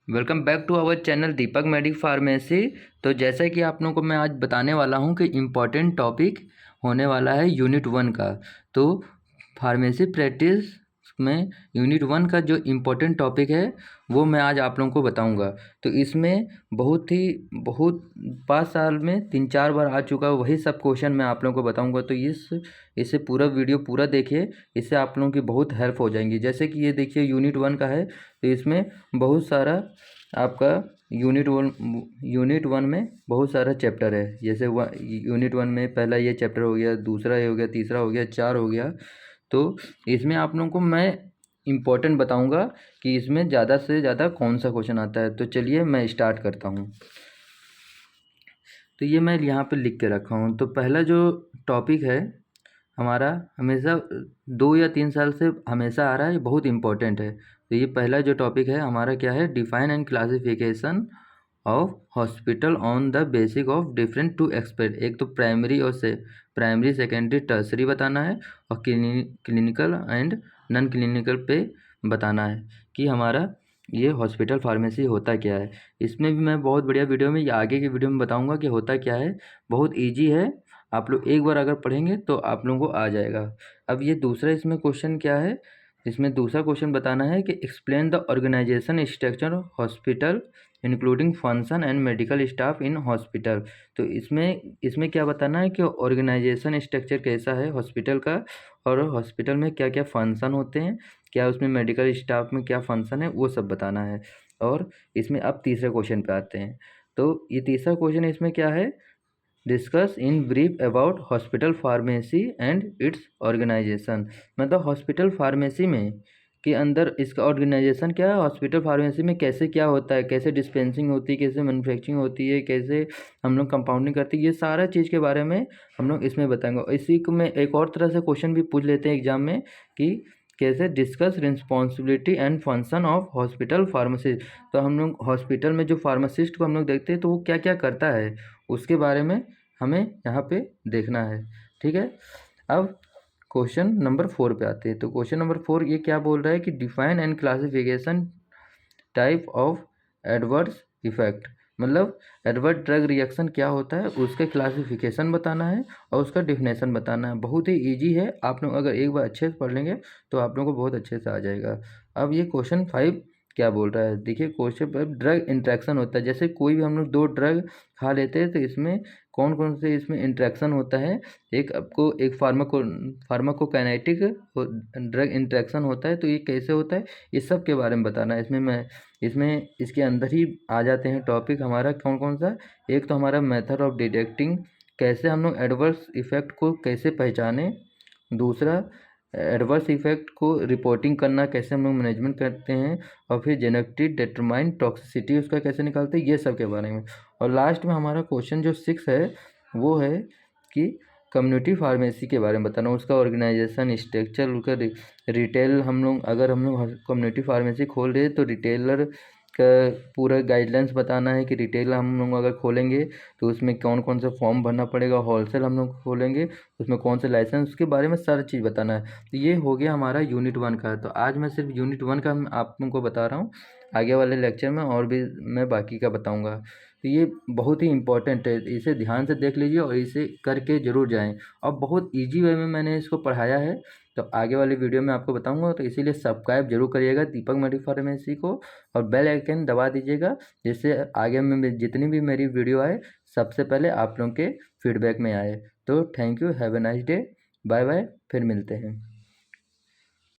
Welcome back to our channel Deepak Medic Pharmacy. तो जैसा कि आप लोगों को मैं आज बताने वाला हूं कि इम्पॉर्टेंट टॉपिक होने वाला है यूनिट 1 का। तो फार्मेसी प्रैक्टिस में यूनिट 1 का जो इम्पोर्टेंट टॉपिक है वो मैं आज आप लोगों को बताऊंगा। तो इसमें बहुत 5 साल में 3-4 बार आ चुका वही सब क्वेश्चन मैं आप लोगों को बताऊंगा। तो इसे पूरा वीडियो पूरा देखिए, इससे आप लोगों की बहुत हेल्प हो जाएंगी। जैसे कि ये देखिए यूनिट 1 का है, तो इसमें बहुत सारा आपका यूनिट वन में बहुत सारा चैप्टर है। जैसे यूनिट 1 में पहला ये चैप्टर हो गया, दूसरा ये हो गया, तीसरा हो गया, 4 हो गया। तो इसमें आप लोगों को मैं इम्पोर्टेंट बताऊंगा कि इसमें ज़्यादा से ज़्यादा कौन सा क्वेश्चन आता है। तो चलिए मैं स्टार्ट करता हूँ। तो ये मैं यहाँ पे लिख के रखा हूँ। तो पहला जो टॉपिक है हमारा, हमेशा 2 या 3 साल से हमेशा आ रहा है, ये बहुत इंपॉर्टेंट है। तो ये पहला जो टॉपिक है हमारा क्या है, define and classification of hospital on the basic of different to expect. एक तो प्राइमरी सेकेंडरी टर्सरी बताना है, और क्लिनिकल एंड नॉन क्लिनिकल पे बताना है कि हमारा ये हॉस्पिटल फार्मेसी होता क्या है। इसमें भी मैं बहुत बढ़िया वीडियो में या आगे की वीडियो में बताऊंगा कि होता क्या है। बहुत ईजी है, आप लोग एक बार अगर पढ़ेंगे तो आप लोगों को आ जाएगा। अब ये दूसरा इसमें क्वेश्चन क्या है, इसमें दूसरा क्वेश्चन बताना है कि explain the organisation structure hospital including function and medical staff in hospital. तो इसमें क्या बताना है कि ऑर्गेनाइजेशन स्ट्रक्चर कैसा है हॉस्पिटल का, और हॉस्पिटल में क्या क्या फंक्शन होते हैं, क्या उसमें मेडिकल स्टाफ में क्या फंक्शन है, वो सब बताना है। और इसमें अब तीसरे क्वेश्चन पे आते हैं। तो ये तीसरा क्वेश्चन इसमें क्या है, discuss in brief about hospital pharmacy and its organisation. मतलब हॉस्पिटल फार्मेसी में के अंदर इसका ऑर्गेनाइजेशन क्या है, हॉस्पिटल फार्मेसी में कैसे क्या होता है, कैसे डिस्पेंसिंग होती है, कैसे मैन्युफैक्चरिंग होती है, कैसे हम लोग कंपाउंडिंग करते हैं, ये सारा चीज़ के बारे में हम लोग इसमें बताएंगे। इसी को में एक और तरह से क्वेश्चन भी पूछ लेते हैं एग्जाम में कि कैसे discuss responsibility and function of hospital pharmacist. तो हम लोग हॉस्पिटल में जो फार्मासिस्ट को हम लोग देखते हैं तो वो क्या क्या करता है, उसके बारे में हमें यहाँ पे देखना है। ठीक है, अब क्वेश्चन नंबर 4 पे आते हैं। तो क्वेश्चन नंबर 4 ये क्या बोल रहा है कि define and classification type of adverse effect. मतलब एडवर्स ड्रग रिएक्शन क्या होता है, उसके क्लासिफिकेशन बताना है और उसका डिफिनेशन बताना है। बहुत ही इजी है, आप लोग अगर एक बार अच्छे से पढ़ लेंगे तो आप लोगों को बहुत अच्छे से आ जाएगा। अब ये क्वेश्चन 5 क्या बोल रहा है, देखिए क्वेश्चन पर ड्रग इंट्रैक्शन होता है। जैसे कोई भी हम लोग 2 ड्रग खा लेते हैं तो इसमें कौन कौन से इसमें इंट्रैक्शन होता है। एक आपको एक फार्माकोकाइनेटिक ड्रग इंट्रैक्शन होता है, तो ये कैसे होता है, इस सब के बारे में बताना है। इसमें इसके अंदर ही आ जाते हैं टॉपिक हमारा कौन कौन सा। एक तो हमारा मेथड ऑफ डिटेक्टिंग, कैसे हम लोग एडवर्स इफेक्ट को कैसे पहचाने। दूसरा एडवर्स इफेक्ट को रिपोर्टिंग करना, कैसे हम लोग मैनेजमेंट करते हैं। और फिर जेनेटिक डिटरमाइन टॉक्सिसिटी उसका कैसे निकालते हैं, ये सब के बारे में। और लास्ट में हमारा क्वेश्चन जो 6 है वो है कि कम्युनिटी फार्मेसी के बारे में बताना, उसका ऑर्गेनाइजेशन स्ट्रक्चर, उसका रिटेल। अगर हम लोग कम्युनिटी फार्मेसी खोल रहे हैं तो रिटेलर का पूरा गाइडलाइंस बताना है कि रिटेल हम लोग अगर खोलेंगे तो उसमें कौन कौन सा फॉर्म भरना पड़ेगा। होलसेल हम लोग खोलेंगे उसमें कौन से लाइसेंस, उसके बारे में सारी चीज़ बताना है। तो ये हो गया हमारा यूनिट 1 का। तो आज मैं सिर्फ यूनिट 1 का आप लोगों को बता रहा हूँ, आगे वाले लेक्चर में और भी मैं बाकी का बताऊँगा। तो ये बहुत ही इंपॉर्टेंट है, इसे ध्यान से देख लीजिए और इसे करके ज़रूर जाएं। और बहुत इजी वे में मैंने इसको पढ़ाया है, तो आगे वाली वीडियो में आपको बताऊंगा। तो इसीलिए सब्सक्राइब जरूर करिएगा दीपक मेडिकल फार्मेसी को, और बेल आइकन दबा दीजिएगा, जिससे आगे में जितनी भी मेरी वीडियो आए सबसे पहले आप लोगों के फीडबैक में आए। तो thank you, have a nice day, bye bye, फिर मिलते हैं।